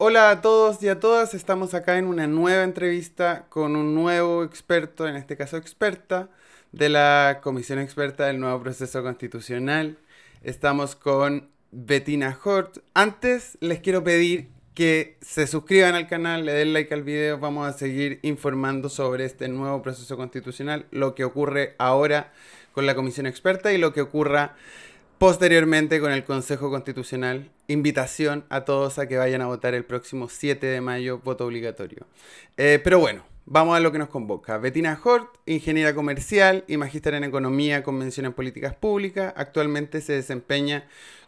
Hola a todos y a todas, estamos acá en una nueva entrevista con un nuevo experto, en este caso experta, de la Comisión Experta del Nuevo Proceso Constitucional. Estamos con Bettina Hort. Antes les quiero pedir que se suscriban al canal, le den like al video, vamos a seguir informando sobre este nuevo proceso constitucional, lo que ocurre ahora con la Comisión Experta y lo que ocurra posteriormente con el Consejo Constitucional. Invitación a todos a que vayan a votar el próximo 7 de mayo, voto obligatorio. Pero bueno, vamos a lo que nos convoca. Bettina Hort, ingeniera comercial y magíster en economía con mención en políticas públicas. Actualmente se desempeña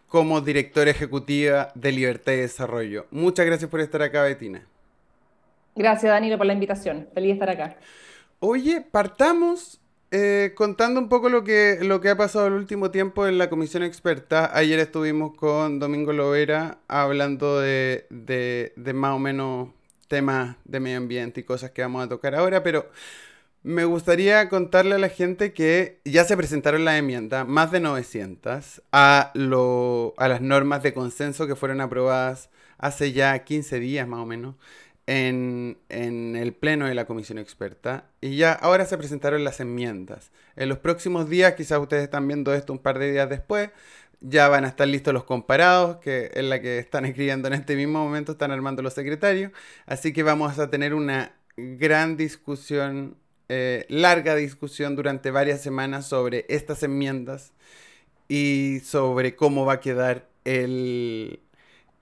como directora ejecutiva de Libertad y Desarrollo. Muchas gracias por estar acá, Bettina. Gracias, Danilo, por la invitación. Feliz de estar acá. Oye, partamos contando un poco lo que ha pasado el último tiempo en la comisión experta. Ayer estuvimos con Domingo Lovera hablando de más o menos temas de medio ambiente y cosas que vamos a tocar ahora, pero me gustaría contarle a la gente que ya se presentaron las enmiendas, más de 900, a las normas de consenso que fueron aprobadas hace ya 15 días más o menos en el pleno de la comisión experta. Y ya ahora se presentaron las enmiendas. En los próximos días, quizás ustedes están viendo esto un par de días después, ya van a estar listos los comparados, que es la que están escribiendo en este mismo momento, están armando los secretarios. Así que vamos a tener una gran discusión, larga discusión durante varias semanas sobre estas enmiendas y sobre cómo va a quedar y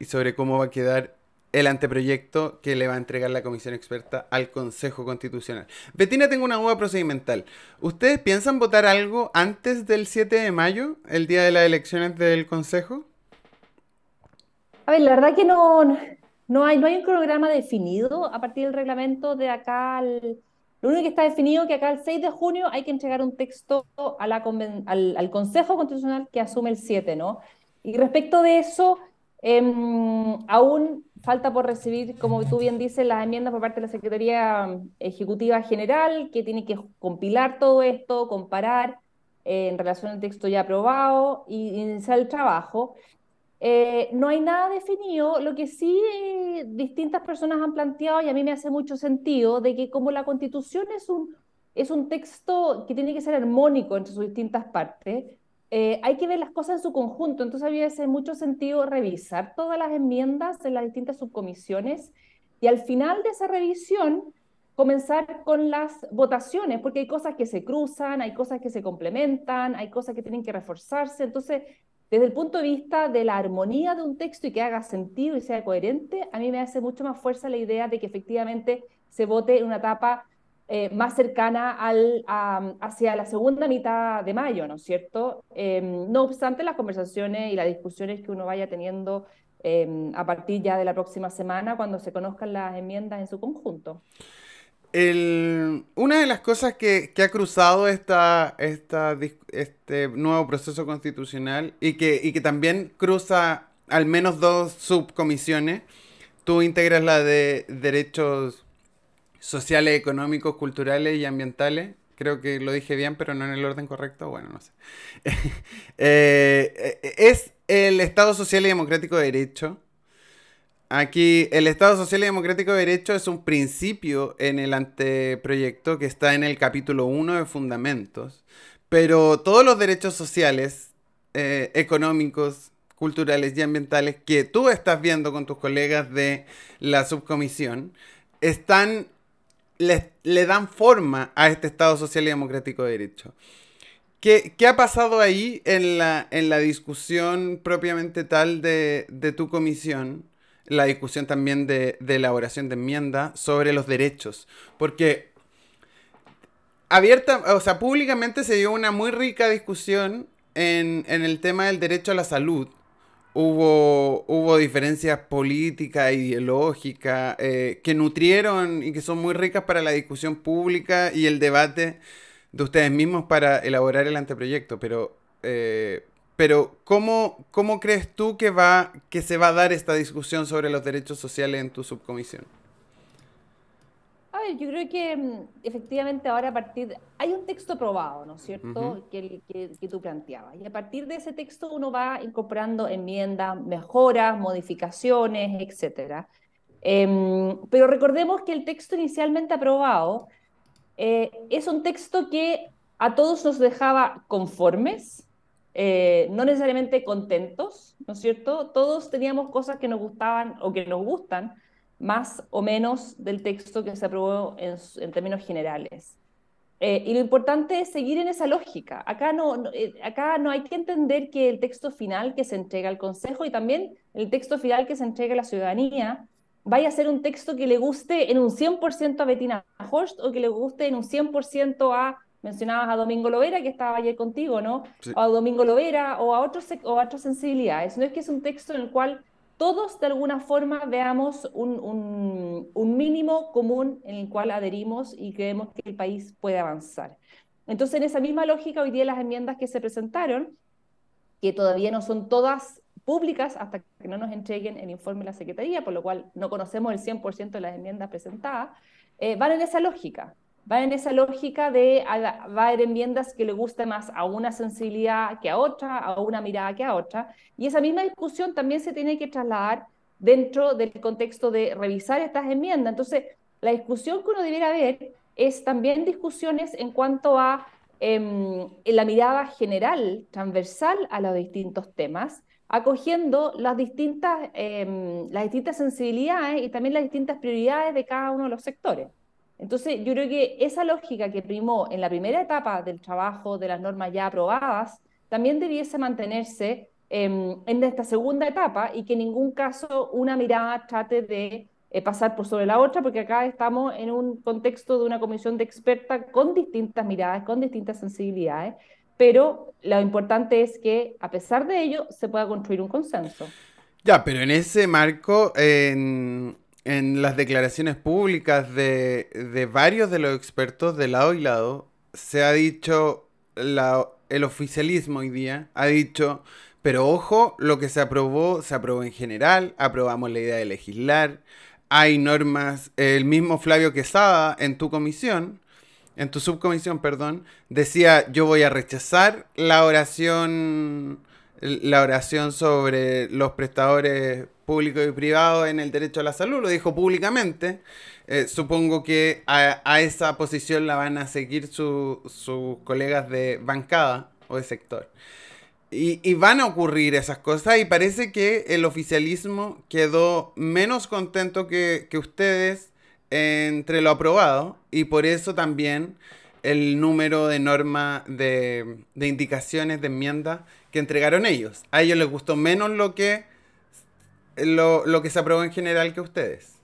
sobre cómo va a quedar el anteproyecto que le va a entregar la comisión experta al Consejo Constitucional. Betina, tengo una duda procedimental. ¿Ustedes piensan votar algo antes del 7 de mayo, el día de las elecciones del Consejo? A ver, la verdad que no hay un cronograma definido a partir del reglamento de acá Lo único que está definido es que acá el 6 de junio hay que entregar un texto al Consejo Constitucional que asume el 7, ¿no? Y respecto de eso, aún falta por recibir, como tú bien dices, las enmiendas por parte de la Secretaría Ejecutiva General, que tiene que compilar todo esto, comparar en relación al texto ya aprobado y iniciar el trabajo. No hay nada definido, lo que sí distintas personas han planteado, y a mí me hace mucho sentido, de que como la Constitución es un texto que tiene que ser armónico entre sus distintas partes, hay que ver las cosas en su conjunto. Entonces a mí me hace mucho sentido revisar todas las enmiendas de las distintas subcomisiones y al final de esa revisión comenzar con las votaciones, porque hay cosas que se cruzan, hay cosas que se complementan, hay cosas que tienen que reforzarse. Entonces, desde el punto de vista de la armonía de un texto y que haga sentido y sea coherente, a mí me hace mucho más fuerza la idea de que efectivamente se vote en una etapa más cercana hacia la segunda mitad de mayo, ¿no es cierto? No obstante, las conversaciones y las discusiones que uno vaya teniendo a partir ya de la próxima semana, cuando se conozcan las enmiendas en su conjunto. Una de las cosas que ha cruzado este nuevo proceso constitucional y que también cruza al menos dos subcomisiones. Tú integras la de derechos sociales, económicos, culturales y ambientales. Creo que lo dije bien, pero no en el orden correcto. Bueno, no sé. Es el Estado Social y Democrático de Derecho. Aquí el Estado Social y Democrático de Derecho es un principio en el anteproyecto que está en el capítulo 1 de Fundamentos, pero todos los derechos sociales, económicos, culturales y ambientales que tú estás viendo con tus colegas de la subcomisión, le dan forma a este Estado Social y Democrático de Derecho. ¿Qué ha pasado ahí en la discusión propiamente tal de tu comisión? La discusión también de elaboración de enmienda sobre los derechos. Porque abierta, o sea, públicamente se dio una muy rica discusión en el tema del derecho a la salud. Hubo diferencias políticas, ideológicas, que nutrieron y que son muy ricas para la discusión pública y el debate de ustedes mismos para elaborar el anteproyecto. Pero ¿cómo crees tú que se va a dar esta discusión sobre los derechos sociales en tu subcomisión? A ver, yo creo que efectivamente ahora hay un texto aprobado, ¿no es Ujú. cierto?, que tú planteabas. Y a partir de ese texto uno va incorporando enmiendas, mejoras, modificaciones, etcétera. Pero recordemos que el texto inicialmente aprobado es un texto que a todos nos dejaba conformes, no necesariamente contentos, ¿no es cierto? Todos teníamos cosas que nos gustaban o que nos gustan, más o menos del texto que se aprobó en términos generales. Y lo importante es seguir en esa lógica. Acá no hay que entender que el texto final que se entrega al Consejo y también el texto final que se entrega a la ciudadanía vaya a ser un texto que le guste en un 100% a Bettina Horst o que le guste en un 100% mencionabas a Domingo Lovera, que estaba ayer contigo, ¿no? Sí. O a Domingo Lovera o a otras sensibilidades. No es que es un texto en el cual todos de alguna forma veamos un mínimo común en el cual adherimos y creemos que el país puede avanzar. Entonces, en esa misma lógica, hoy día las enmiendas que se presentaron, que todavía no son todas públicas hasta que no nos entreguen el informe de la Secretaría, por lo cual no conocemos el 100% de las enmiendas presentadas, van en esa lógica. Van en esa lógica de va a haber enmiendas que le guste más a una sensibilidad que a otra, a una mirada que a otra, y esa misma discusión también se tiene que trasladar dentro del contexto de revisar estas enmiendas. Entonces, la discusión que uno debiera ver es también discusiones en cuanto a en la mirada general, transversal a los distintos temas, acogiendo las distintas sensibilidades y también las distintas prioridades de cada uno de los sectores. Entonces, yo creo que esa lógica que primó en la primera etapa del trabajo de las normas ya aprobadas, también debiese mantenerse en esta segunda etapa y que en ningún caso una mirada trate de pasar por sobre la otra, porque acá estamos en un contexto de una comisión de expertas con distintas miradas, con distintas sensibilidades, pero lo importante es que a pesar de ello se pueda construir un consenso. Ya, pero en ese marco, en las declaraciones públicas de varios de los expertos de lado y lado, se ha dicho, el oficialismo hoy día ha dicho, pero ojo, lo que se aprobó en general, aprobamos la idea de legislar, hay normas, el mismo Flavio Quesada en tu comisión, en tu subcomisión, perdón, decía yo voy a rechazar la oración sobre los prestadores públicos y privados en el derecho a la salud, lo dijo públicamente. Supongo que a esa posición la van a seguir sus colegas de bancada o de sector. Y van a ocurrir esas cosas y parece que el oficialismo quedó menos contento que ustedes entre lo aprobado y por eso también el número de normas de indicaciones de enmienda que entregaron ellos. A ellos les gustó menos lo que se aprobó en general que a ustedes.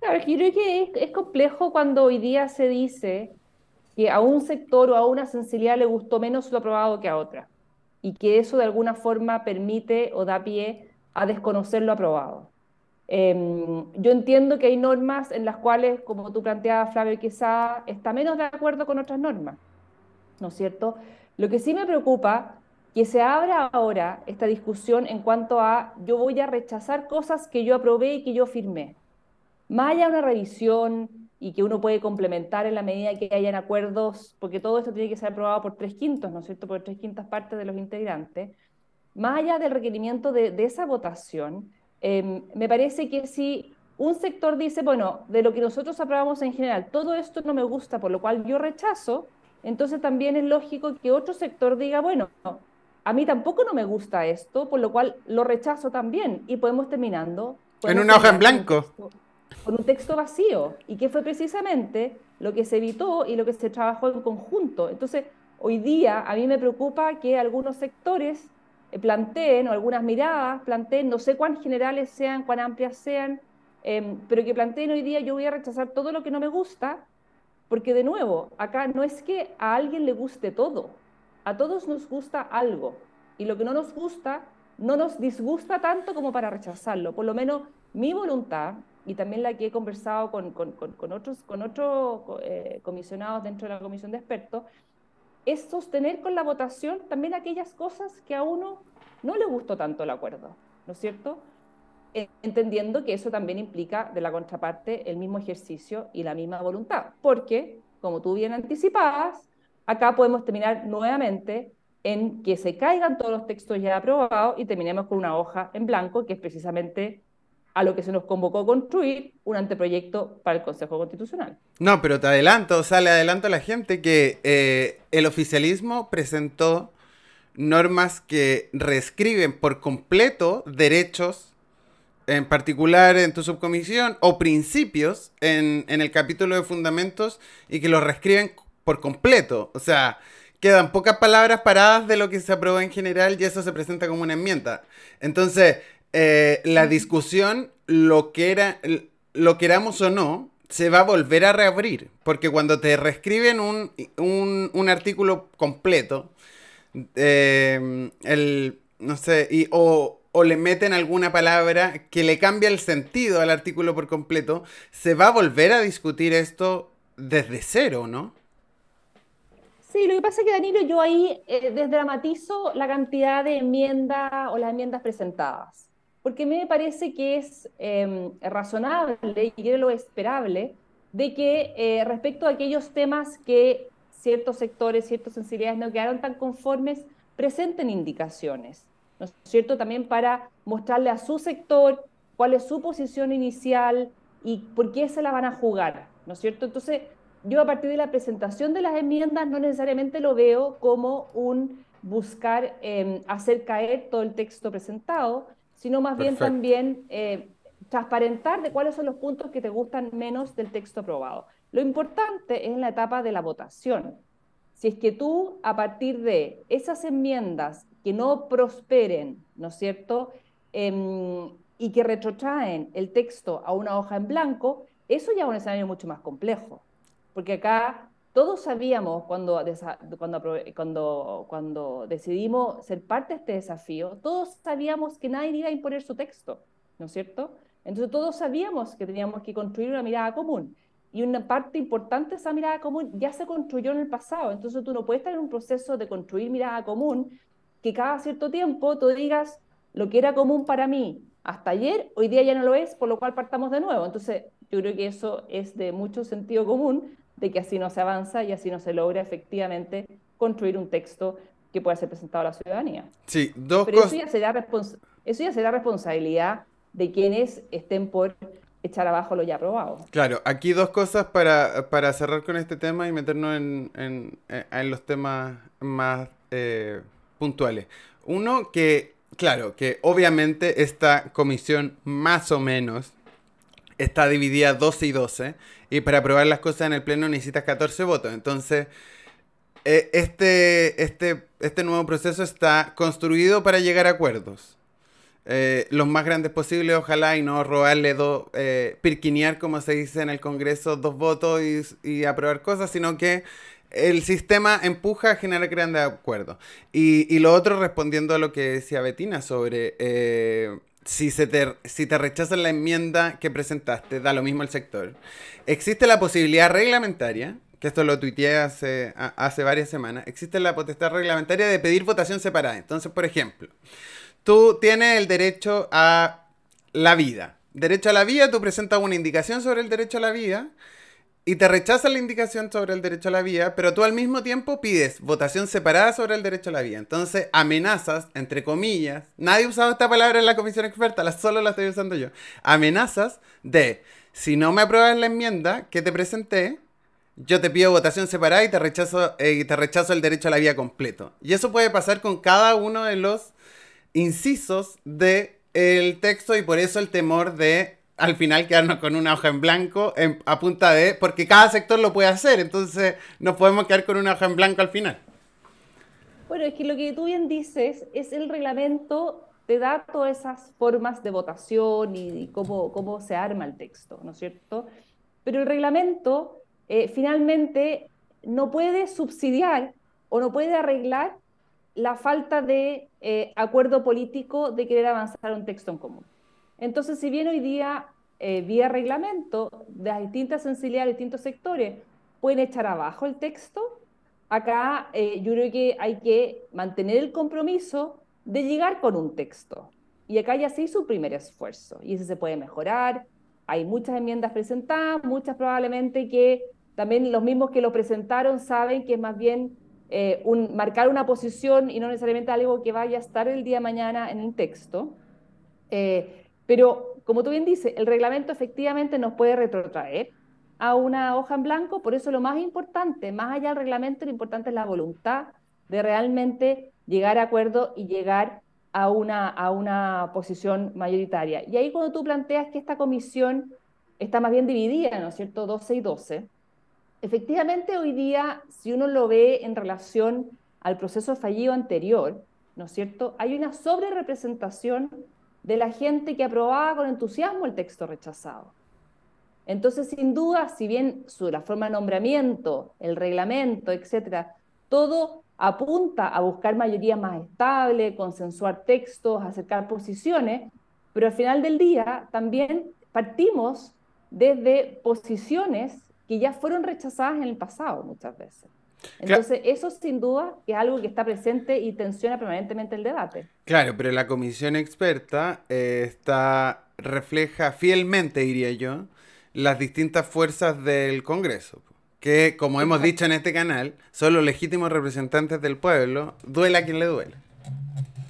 Claro, es que yo creo que es complejo cuando hoy día se dice que a un sector o a una sensibilidad le gustó menos lo aprobado que a otra, y que eso de alguna forma permite o da pie a desconocer lo aprobado. Yo entiendo que hay normas en las cuales, como tú planteabas, Flavio, quizá está menos de acuerdo con otras normas, ¿no es cierto? Lo que sí me preocupa que se abra ahora esta discusión en cuanto a yo voy a rechazar cosas que yo aprobé y que yo firmé. Más allá de una revisión y que uno puede complementar en la medida que hayan acuerdos, porque todo esto tiene que ser aprobado por 3/5, ¿no es cierto? Por 3/5 partes de los integrantes. Más allá del requerimiento de esa votación, me parece que si un sector dice, bueno, de lo que nosotros aprobamos en general, todo esto no me gusta, por lo cual yo rechazo, entonces también es lógico que otro sector diga, bueno, a mí tampoco no me gusta esto, por lo cual lo rechazo también y En podemos una hoja en terminar blanco. con un texto vacío y que fue precisamente lo que se evitó y lo que se trabajó en conjunto. Entonces, hoy día a mí me preocupa que algunos sectores planteen o algunas miradas planteen, no sé cuán generales sean, cuán amplias sean, pero que planteen hoy día yo voy a rechazar todo lo que no me gusta, porque de nuevo, acá no es que a alguien le guste todo, a todos nos gusta algo y lo que no nos gusta no nos disgusta tanto como para rechazarlo. Por lo menos mi voluntad y también la que he conversado con otros comisionados dentro de la comisión de expertos es sostener con la votación también aquellas cosas que a uno no le gustó tanto el acuerdo, ¿no es cierto? Entendiendo que eso también implica de la contraparte el mismo ejercicio y la misma voluntad, porque, como tú bien anticipabas, acá podemos terminar nuevamente en que se caigan todos los textos ya aprobados y terminemos con una hoja en blanco, que es precisamente a lo que se nos convocó a construir un anteproyecto para el Consejo Constitucional. No, pero te adelanto, o sea, le adelanto a la gente que el oficialismo presentó normas que reescriben por completo derechos, en particular en tu subcomisión, o principios en el capítulo de fundamentos, y que los reescriben por completo. O sea, quedan pocas palabras paradas de lo que se aprobó en general y eso se presenta como una enmienda. Entonces, la discusión, lo queramos o no, se va a volver a reabrir. Porque cuando te reescriben un artículo completo, no sé, o le meten alguna palabra que le cambia el sentido al artículo por completo, se va a volver a discutir esto desde cero, ¿no? Sí, lo que pasa es que, Danilo, yo ahí desdramatizo la cantidad de enmiendas o las enmiendas presentadas, porque me parece que es razonable y que es lo esperable de que respecto a aquellos temas que ciertos sectores, ciertas sensibilidades no quedaron tan conformes, presenten indicaciones, ¿no es cierto? También para mostrarle a su sector cuál es su posición inicial y por qué se la van a jugar, ¿no es cierto? Entonces, yo a partir de la presentación de las enmiendas no necesariamente lo veo como un buscar hacer caer todo el texto presentado, sino más bien Perfecto. también transparentar de cuáles son los puntos que te gustan menos del texto aprobado. Lo importante es en la etapa de la votación. Si es que tú, a partir de esas enmiendas que no prosperen, ¿no es cierto? Y que retrotraen el texto a una hoja en blanco, eso ya es un escenario mucho más complejo. Porque acá todos sabíamos cuando decidimos ser parte de este desafío, todos sabíamos que nadie iba a imponer su texto, ¿no es cierto? Entonces todos sabíamos que teníamos que construir una mirada común. Y una parte importante de esa mirada común ya se construyó en el pasado. Entonces tú no puedes estar en un proceso de construir mirada común que cada cierto tiempo tú digas lo que era común para mí hasta ayer, hoy día ya no lo es, por lo cual partamos de nuevo. Entonces yo creo que eso es de mucho sentido común, de que así no se avanza y así no se logra efectivamente construir un texto que pueda ser presentado a la ciudadanía. Sí, dos Pero cosas. eso ya será responsabilidad de quienes estén por echar abajo lo ya aprobado. Claro, aquí dos cosas para cerrar con este tema y meternos en los temas más puntuales. Uno, que, claro, que obviamente esta comisión más o menos está dividida 12 y 12 y para aprobar las cosas en el Pleno necesitas 14 votos. Entonces, este nuevo proceso está construido para llegar a acuerdos. Los más grandes posibles, ojalá, y no robarle pirquinear, como se dice en el Congreso, dos votos y aprobar cosas, sino que el sistema empuja a generar grandes acuerdos. Y lo otro, respondiendo a lo que decía Betina sobre si te rechazan la enmienda que presentaste, da lo mismo el sector. Existe la posibilidad reglamentaria, que esto lo tuiteé hace varias semanas, existe la potestad reglamentaria de pedir votación separada. Entonces, por ejemplo, tú tienes el derecho a la vida. Derecho a la vida, tú presentas una indicación sobre el derecho a la vida y te rechazan la indicación sobre el derecho a la vida, pero tú al mismo tiempo pides votación separada sobre el derecho a la vida. Entonces amenazas, entre comillas, nadie ha usado esta palabra en la comisión experta, solo la estoy usando yo. Amenazas de, si no me apruebas la enmienda que te presenté, yo te pido votación separada y te rechazo el derecho a la vida completo. Y eso puede pasar con cada uno de los incisos de el texto y por eso el temor de al final quedarnos con una hoja en blanco a punta de... Porque cada sector lo puede hacer, entonces nos podemos quedar con una hoja en blanco al final. Bueno, es que lo que tú bien dices es el reglamento te da todas esas formas de votación y cómo se arma el texto, ¿no es cierto? Pero el reglamento finalmente no puede subsidiar o no puede arreglar la falta de acuerdo político de querer avanzar un texto en común. Entonces, si bien hoy día, vía reglamento, de las distintas sensibilidades, distintos sectores pueden echar abajo el texto, acá yo creo que hay que mantener el compromiso de llegar con un texto. Y acá ya se hizo un primer esfuerzo y ese se puede mejorar. Hay muchas enmiendas presentadas, muchas probablemente que también los mismos que lo presentaron saben que es más bien marcar una posición y no necesariamente algo que vaya a estar el día de mañana en el texto. Pero como tú bien dices, el reglamento efectivamente nos puede retrotraer a una hoja en blanco, por eso lo más importante, más allá del reglamento, lo importante es la voluntad de realmente llegar a acuerdo y llegar a una posición mayoritaria. Y ahí cuando tú planteas que esta comisión está más bien dividida, ¿no es cierto?, 12 y 12, efectivamente hoy día, si uno lo ve en relación al proceso fallido anterior, ¿no es cierto?, hay una sobrerepresentación de la gente que aprobaba con entusiasmo el texto rechazado. Entonces, sin duda, si bien la forma de nombramiento, el reglamento, etcétera, todo apunta a buscar mayorías más estables, consensuar textos, acercar posiciones, pero al final del día también partimos desde posiciones que ya fueron rechazadas en el pasado muchas veces. Cla- Entonces, eso sin duda es algo que está presente y tensiona permanentemente el debate. claro, pero la comisión experta refleja fielmente, diría yo, las distintas fuerzas del Congreso, que, como hemos dicho Exacto. en este canal, son los legítimos representantes del pueblo, duela a quien le duele.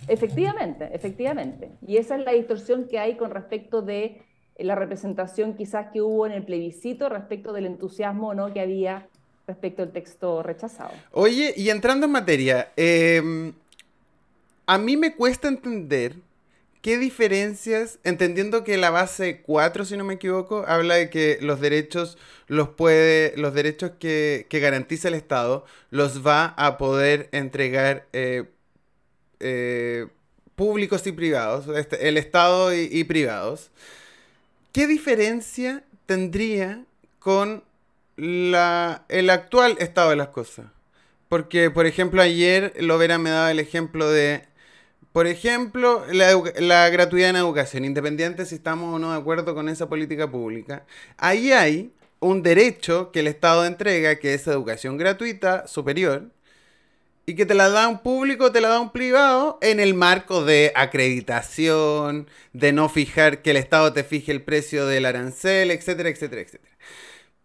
Efectivamente, efectivamente. Y esa es la distorsión que hay con respecto de la representación quizás que hubo en el plebiscito respecto del entusiasmo o no que había respecto al texto rechazado. Oye, y entrando en materia, a mí me cuesta entender qué diferencias, entendiendo que la base 4, si no me equivoco, habla de que los derechos los derechos que garantiza el Estado los va a poder entregar eh, públicos y privados, el Estado y privados. ¿Qué diferencia tendría con el actual estado de las cosas? Porque, por ejemplo, ayer Lovera me daba el ejemplo de, por ejemplo, la gratuidad en educación, independiente si estamos o no de acuerdo con esa política pública. Ahí hay un derecho que el Estado entrega, que es educación gratuita superior, y que te la da un público, te la da un privado, en el marco de acreditación, de no fijar que el Estado te fije el precio del arancel, etcétera, etcétera, etcétera.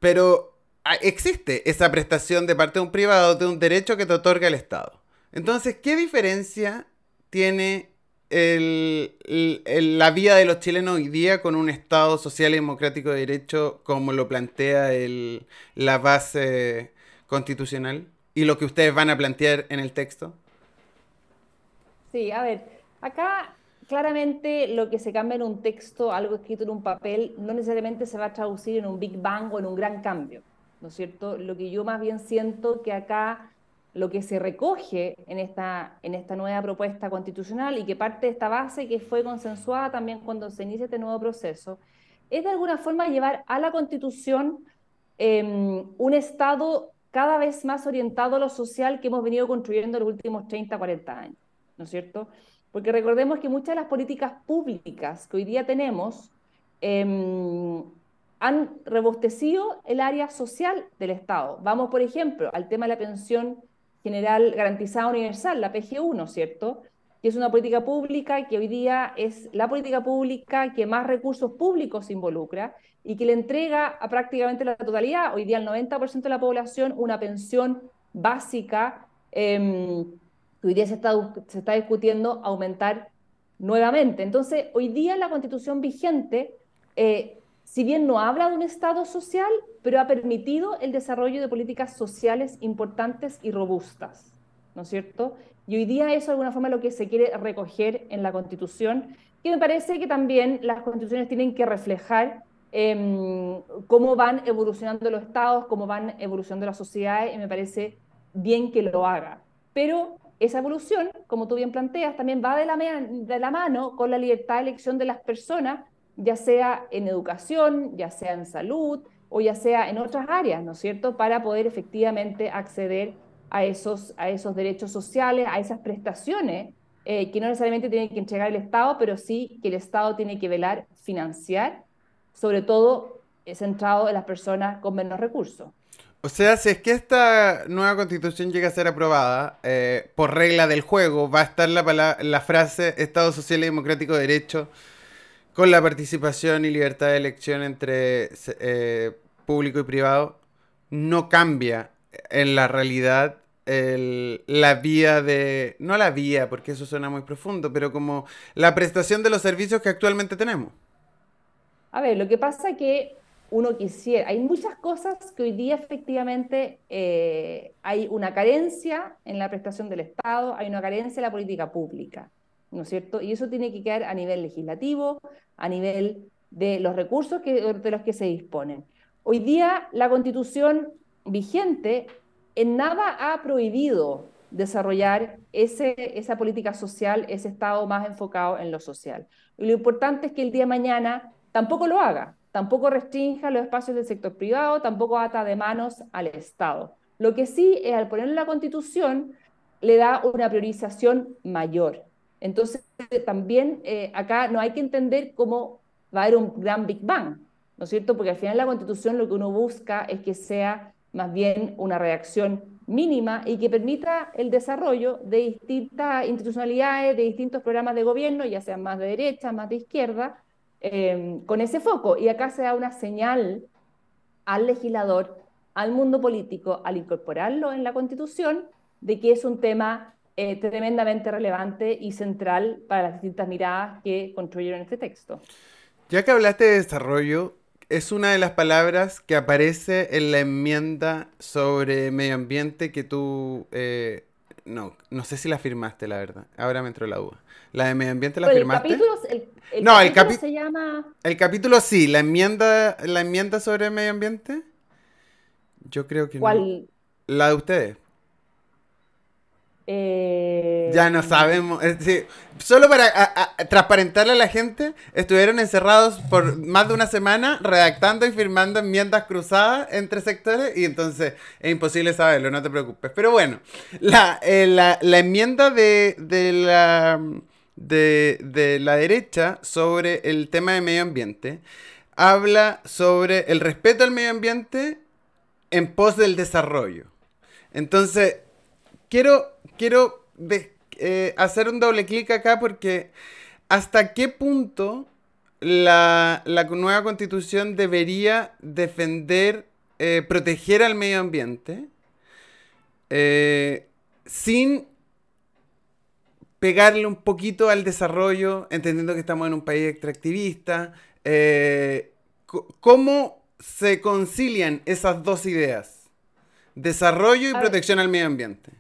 Pero existe esa prestación de parte de un privado, de un derecho que te otorga el Estado. Entonces, ¿qué diferencia tiene la vida de los chilenos hoy día con un Estado social y democrático de derecho como lo plantea la base constitucional y lo que ustedes van a plantear en el texto? Sí, a ver, acá claramente lo que se cambia en un texto, algo escrito en un papel, no necesariamente se va a traducir en un Big Bang o en un gran cambio, ¿no es cierto? Lo que yo más bien siento que acá lo que se recoge en esta nueva propuesta constitucional y que parte de esta base que fue consensuada también cuando se inicia este nuevo proceso, es de alguna forma llevar a la constitución un Estado cada vez más orientado a lo social que hemos venido construyendo en los últimos 30, 40 años. ¿No es cierto? Porque recordemos que muchas de las políticas públicas que hoy día tenemos han robustecido el área social del Estado. Vamos, por ejemplo, al tema de la pensión general garantizada universal, la PGU, ¿no es cierto? Que es una política pública que hoy día es la política pública que más recursos públicos involucra y que le entrega a prácticamente la totalidad, hoy día al 90% de la población, una pensión básica que hoy día se está discutiendo aumentar nuevamente. Entonces, hoy día la constitución vigente, si bien no habla de un Estado social, pero ha permitido el desarrollo de políticas sociales importantes y robustas, ¿no es cierto? Y hoy día eso de alguna forma es lo que se quiere recoger en la constitución, que me parece que también las constituciones tienen que reflejar cómo van evolucionando los estados, cómo van evolucionando las sociedades, y me parece bien que lo haga. Pero esa evolución, como tú bien planteas, también va de la mano con la libertad de elección de las personas, ya sea en educación, ya sea en salud o ya sea en otras áreas, ¿no es cierto?, para poder efectivamente acceder a esos derechos sociales, a esas prestaciones que no necesariamente tiene que entregar el Estado, pero sí que el Estado tiene que velar, financiar, sobre todo centrado en las personas con menos recursos. O sea, si es que esta nueva constitución llega a ser aprobada, por regla del juego, va a estar la frase Estado Social y Democrático de Derecho con la participación y libertad de elección entre público y privado. No cambia en la realidad la vía de... No la vía, porque eso suena muy profundo, pero como la prestación de los servicios que actualmente tenemos. A ver, lo que pasa es que uno quisiera, hay muchas cosas que hoy día efectivamente hay una carencia en la prestación del Estado, hay una carencia en la política pública, ¿no es cierto? Y eso tiene que quedar a nivel legislativo, a nivel de los recursos de los que se disponen. Hoy día la Constitución vigente en nada ha prohibido desarrollar esa política social, ese Estado más enfocado en lo social. Y lo importante es que el día de mañana tampoco lo haga, tampoco restrinja los espacios del sector privado, tampoco ata de manos al Estado. Lo que sí es, al ponerlo en la Constitución, le da una priorización mayor. Entonces, también acá no hay que entender cómo va a haber un gran Big Bang, ¿no es cierto? Porque al final la Constitución lo que uno busca es que sea más bien una reacción mínima y que permita el desarrollo de distintas institucionalidades, de distintos programas de gobierno, ya sean más de derecha, más de izquierda, con ese foco. Y acá se da una señal al legislador, al mundo político, al incorporarlo en la Constitución, de que es un tema tremendamente relevante y central para las distintas miradas que construyeron este texto. Ya que hablaste de desarrollo, es una de las palabras que aparece en la enmienda sobre medio ambiente que tú... no sé si la firmaste, la verdad. Ahora me entró la duda. ¿La de medio ambiente la Bueno, firmaste? el No, capítulo se llama... el capítulo sí. La enmienda sobre medio ambiente, yo creo que no. ¿Cuál? La de ustedes. Eh, Ya no sabemos. Es decir, solo para transparentarle a la gente, estuvieron encerrados por más de una semana redactando y firmando enmiendas cruzadas entre sectores y entonces es imposible saberlo, no te preocupes. Pero bueno, la enmienda de la derecha sobre el tema de medio ambiente habla sobre el respeto al medio ambiente en pos del desarrollo. Entonces, quiero hacer un doble clic acá porque hasta qué punto la nueva constitución debería defender, proteger al medio ambiente eh, sin pegarle un poquito al desarrollo, entendiendo que estamos en un país extractivista. ¿Cómo se concilian esas dos ideas? Desarrollo y a ver, protección al medio ambiente.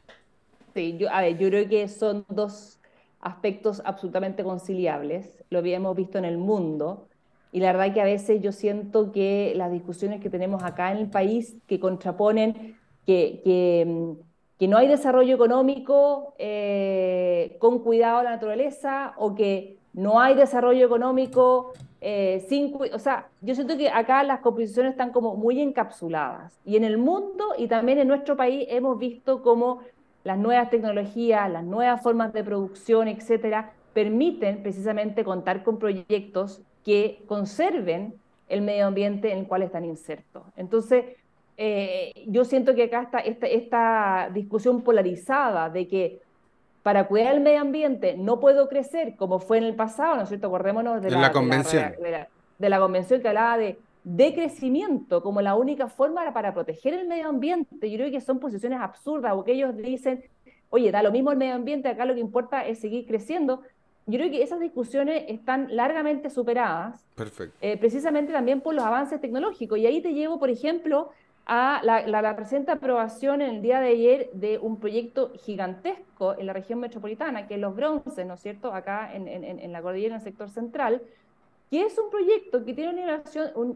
sí, a ver, yo creo que son dos aspectos absolutamente conciliables. Lo habíamos visto en el mundo. Y la verdad que a veces yo siento que las discusiones que tenemos acá en el país que contraponen que no hay desarrollo económico con cuidado a la naturaleza o que no hay desarrollo económico o sea, yo siento que acá las composiciones están como muy encapsuladas. Y en el mundo y también en nuestro país hemos visto cómo las nuevas tecnologías, las nuevas formas de producción, etcétera, permiten precisamente contar con proyectos que conserven el medio ambiente en el cual están insertos. Entonces, yo siento que acá está esta discusión polarizada de que para cuidar el medio ambiente no puedo crecer como fue en el pasado, ¿no es cierto? Acordémonos En la convención. de la convención que hablaba de crecimiento como la única forma para proteger el medio ambiente. Yo creo que son posiciones absurdas, porque ellos dicen, oye, da lo mismo el medio ambiente, acá lo que importa es seguir creciendo. Yo creo que esas discusiones están largamente superadas, Perfecto. precisamente también por los avances tecnológicos. Y ahí te llevo, por ejemplo, a la reciente aprobación en el día de ayer de un proyecto gigantesco en la región metropolitana, que es Los Bronces, ¿no es cierto?, acá en la cordillera, en el sector central, que es un proyecto que tiene una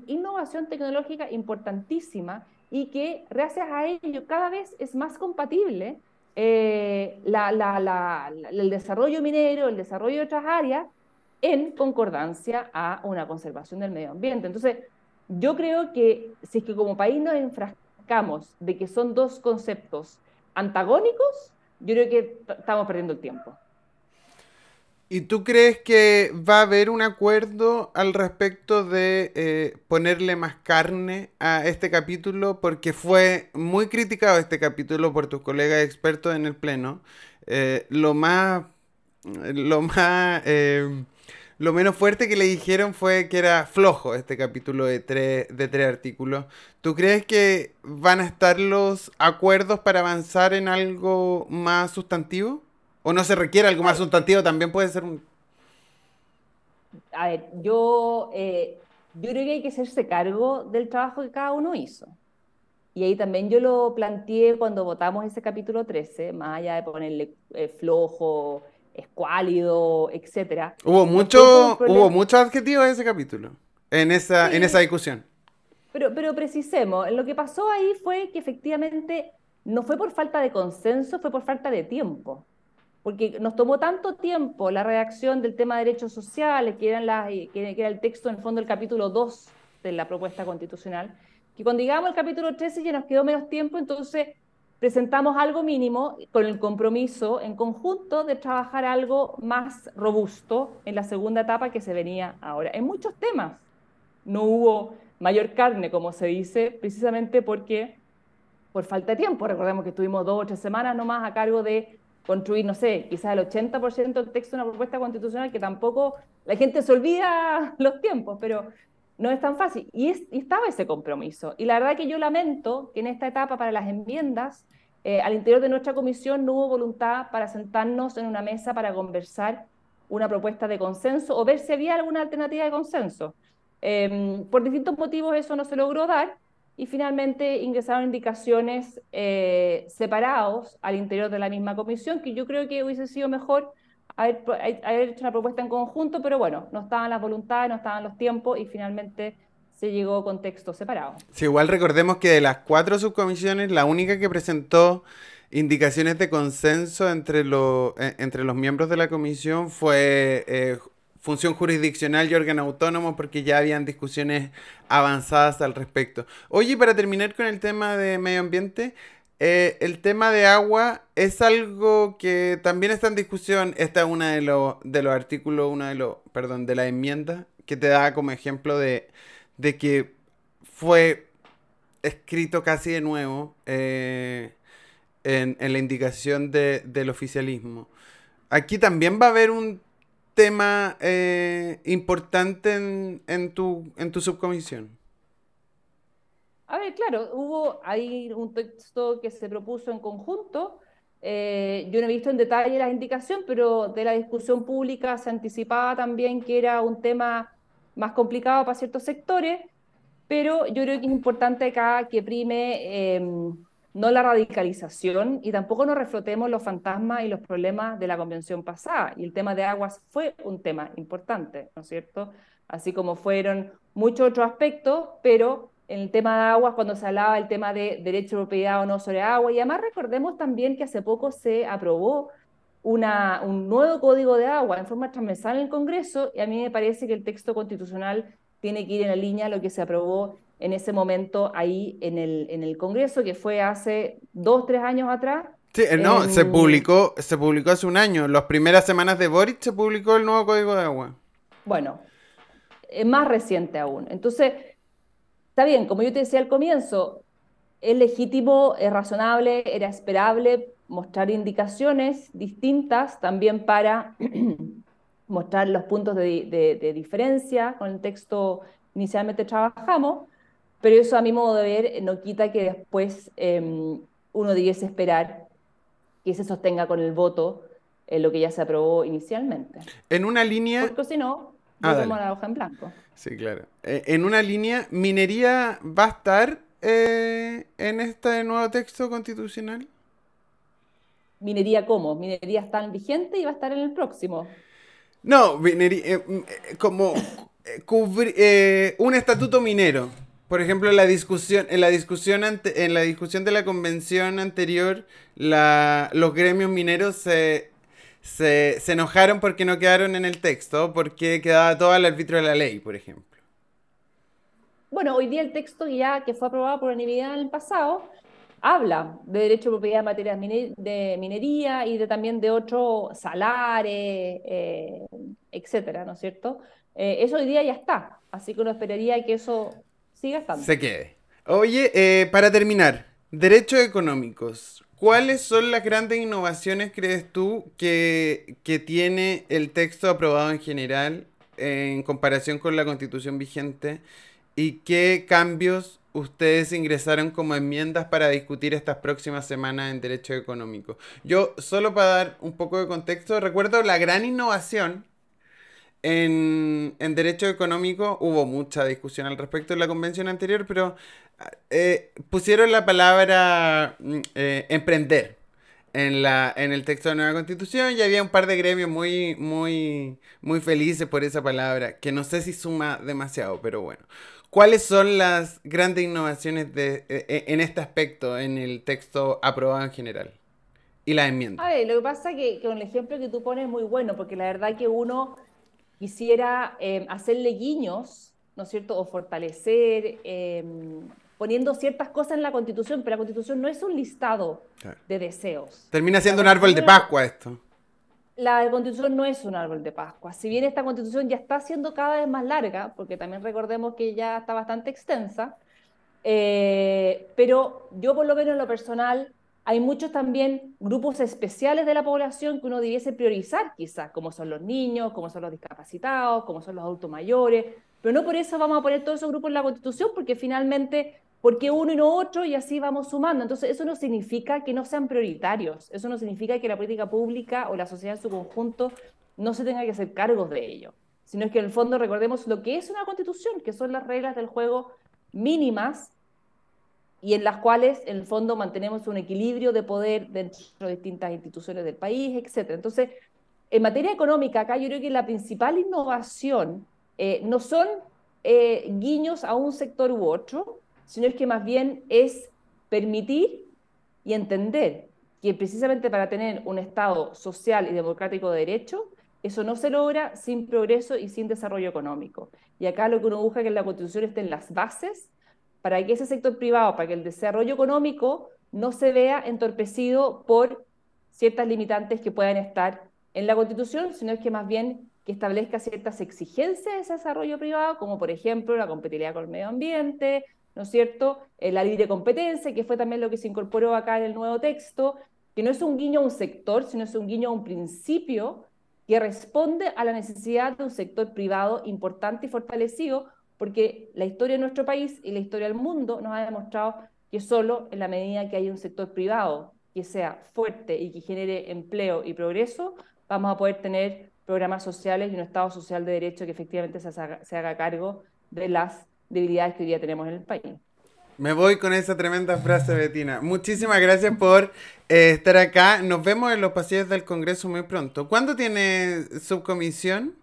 innovación tecnológica importantísima y que gracias a ello cada vez es más compatible el desarrollo minero, el desarrollo de otras áreas en concordancia a una conservación del medio ambiente. Entonces, yo creo que si es que como país nos enfrascamos de que son dos conceptos antagónicos, yo creo que estamos perdiendo el tiempo. ¿Y tú crees que va a haber un acuerdo al respecto de ponerle más carne a este capítulo? Porque fue muy criticado este capítulo por tus colegas expertos en el Pleno. Lo más, lo más, lo menos fuerte que le dijeron fue que era flojo este capítulo de tres artículos. ¿Tú crees que van a estar los acuerdos para avanzar en algo más sustantivo? ¿O no se requiere algo más sustantivo? También puede ser un... A ver, yo yo creo que hay que hacerse cargo del trabajo que cada uno hizo. Y ahí también yo lo planteé cuando votamos ese capítulo 13, más allá de ponerle flojo, escuálido, etcétera. No fue por un Hubo problema. muchos adjetivos en ese capítulo, en esa Sí, discusión. pero precisemos, lo que pasó ahí fue que efectivamente no fue por falta de consenso, fue por falta de tiempo. Porque nos tomó tanto tiempo la redacción del tema de derechos sociales, que era el texto en el fondo del capítulo 2 de la propuesta constitucional, que cuando llegamos al capítulo 13 ya nos quedó menos tiempo, entonces presentamos algo mínimo con el compromiso en conjunto de trabajar algo más robusto en la segunda etapa que se venía ahora. En muchos temas no hubo mayor carne, como se dice, precisamente porque por falta de tiempo. Recordemos que estuvimos 2 o 3 semanas nomás a cargo de construir, no sé, quizás el 80% del texto de una propuesta constitucional, que tampoco la gente se olvida los tiempos, pero no es tan fácil. Y estaba ese compromiso. Y la verdad que yo lamento que en esta etapa para las enmiendas, al interior de nuestra comisión no hubo voluntad para sentarnos en una mesa para conversar una propuesta de consenso o ver si había alguna alternativa de consenso. Por distintos motivos eso no se logró dar y finalmente ingresaron indicaciones separados al interior de la misma comisión, que yo creo que hubiese sido mejor haber hecho una propuesta en conjunto, pero bueno, no estaban las voluntades, no estaban los tiempos y finalmente se llegó con textos separados. Sí, igual recordemos que de las 4 subcomisiones, la única que presentó indicaciones de consenso entre los miembros de la comisión fue función jurisdiccional y órgano autónomo, porque ya habían discusiones avanzadas al respecto. Oye, para terminar con el tema de medio ambiente, el tema de agua es algo que también está en discusión. Esta es una de los artículos, perdón, de la enmienda que te da como ejemplo de que fue escrito casi de nuevo en la indicación del oficialismo. Aquí también va a haber un tema importante en tu subcomisión. A ver, claro, hubo ahí un texto que se propuso en conjunto. Yo no he visto en detalle las indicaciones, pero de la discusión pública se anticipaba también que era un tema más complicado para ciertos sectores, pero yo creo que es importante acá que prime no la radicalización y tampoco nos reflotemos los fantasmas y los problemas de la convención pasada. Y el tema de aguas fue un tema importante, ¿no es cierto? Así como fueron muchos otros aspectos, pero en el tema de aguas, cuando se hablaba del tema de derecho de propiedad o no sobre agua, y además recordemos también que hace poco se aprobó un nuevo código de agua en forma transversal en el Congreso, y a mí me parece que el texto constitucional tiene que ir en la línea de lo que se aprobó en ese momento ahí en el Congreso, que fue hace 2, 3 años atrás. Sí, no, En, se publicó hace un año. Las primeras semanas de Boric se publicó el nuevo código de agua. bueno, es más reciente aún. Entonces, está bien, como yo te decía al comienzo, es legítimo, es razonable, era esperable mostrar indicaciones distintas también para mostrar los puntos de diferencia con el texto inicialmente trabajamos, pero eso a mi modo de ver no quita que después uno debiese esperar que se sostenga con el voto lo que ya se aprobó inicialmente, En una línea... porque si no, Ah, volvemos dale. a la hoja en blanco. Sí, claro. En una línea, ¿minería va a estar en este nuevo texto constitucional? Minería, ¿cómo? Minería está en vigente y va a estar en el próximo. No, minería, como un estatuto minero. Por ejemplo, en la discusión de la convención anterior, los gremios mineros se enojaron porque no quedaron en el texto, porque quedaba todo al arbitrio de la ley, por ejemplo. Bueno, hoy día el texto ya que fue aprobado por unanimidad en el pasado habla de derecho de propiedad de materias de minería y de también de otros salares, etcétera, ¿no es cierto? Eso hoy día ya está, así que uno esperaría que eso siga estando. Se quede. Oye, para terminar, derechos económicos. ¿Cuáles son las grandes innovaciones, crees tú, que tiene el texto aprobado en general en comparación con la constitución vigente? ¿Y qué cambios ustedes ingresaron como enmiendas para discutir estas próximas semanas en derecho económico? Yo, solo para dar un poco de contexto, recuerdo la gran innovación En derecho económico hubo mucha discusión al respecto en la convención anterior, pero pusieron la palabra emprender en el texto de la nueva constitución y había un par de gremios muy felices por esa palabra, que no sé si suma demasiado, pero bueno. ¿Cuáles son las grandes innovaciones en este aspecto en el texto aprobado en general? Y las enmiendas. A ver, lo que pasa es que con el ejemplo que tú pones es muy bueno, porque la verdad que uno quisiera hacerle guiños, ¿no es cierto?, o fortalecer, poniendo ciertas cosas en la Constitución, pero la Constitución no es un listado Claro. de deseos. Termina La siendo un árbol de Constitución, Pascua esto. la Constitución no es un árbol de Pascua. Si bien esta Constitución ya está siendo cada vez más larga, porque también recordemos que ya está bastante extensa, pero yo por lo menos en lo personal, hay muchos también grupos especiales de la población que uno debiese priorizar quizás, como son los niños, como son los discapacitados, como son los adultos mayores, pero no por eso vamos a poner todos esos grupos en la Constitución, porque finalmente, ¿por qué uno y no otro? Y así vamos sumando. Entonces, eso no significa que no sean prioritarios, eso no significa que la política pública o la sociedad en su conjunto no se tenga que hacer cargos de ello, sino es que en el fondo recordemos lo que es una Constitución, que son las reglas del juego mínimas y en las cuales, en el fondo, mantenemos un equilibrio de poder dentro de distintas instituciones del país, etcétera. Entonces, en materia económica, acá yo creo que la principal innovación no son guiños a un sector u otro, sino es que más bien es permitir y entender que precisamente para tener un Estado social y democrático de derecho, eso no se logra sin progreso y sin desarrollo económico. Y acá lo que uno busca es que la Constitución esté en las bases para que ese sector privado, para que el desarrollo económico no se vea entorpecido por ciertas limitantes que puedan estar en la Constitución, sino es que más bien que establezca ciertas exigencias de ese desarrollo privado, como por ejemplo la competitividad con el medio ambiente, ¿no es cierto? La libre competencia, que fue también lo que se incorporó acá en el nuevo texto, que no es un guiño a un sector, sino es un guiño a un principio que responde a la necesidad de un sector privado importante y fortalecido, porque la historia de nuestro país y la historia del mundo nos ha demostrado que solo en la medida que haya un sector privado que sea fuerte y que genere empleo y progreso, vamos a poder tener programas sociales y un Estado social de derecho que efectivamente se haga cargo de las debilidades que hoy día tenemos en el país. Me voy con esa tremenda frase, Betina. Muchísimas gracias por estar acá. Nos vemos en los pasillos del Congreso muy pronto. ¿Cuándo tiene subcomisión?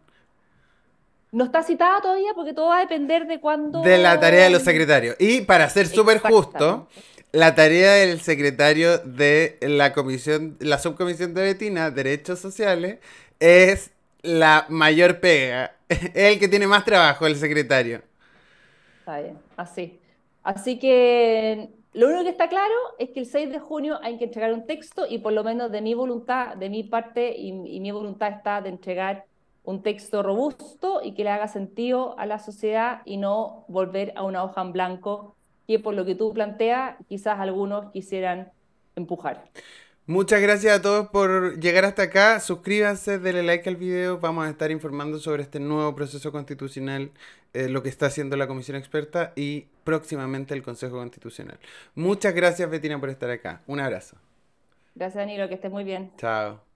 No está citada todavía porque todo va a depender de De la tarea de cuándo. los secretarios. Y para ser súper justo, Exactamente. la tarea del secretario de la comisión, la subcomisión de Betina, Derechos Sociales, es la mayor pega. Es el que tiene más trabajo, el secretario. Está bien, así. Así que lo único que está claro es que el 6 de junio hay que entregar un texto y por lo menos de mi voluntad, de mi parte y mi voluntad está de entregar un texto robusto y que le haga sentido a la sociedad y no volver a una hoja en blanco que por lo que tú planteas quizás algunos quisieran empujar. Muchas gracias a todos por llegar hasta acá. Suscríbanse, denle like al video. Vamos a estar informando sobre este nuevo proceso constitucional, lo que está haciendo la Comisión Experta y próximamente el Consejo Constitucional. Muchas gracias, Betina, por estar acá. Un abrazo. Gracias, Danilo, que estés muy bien. Chao.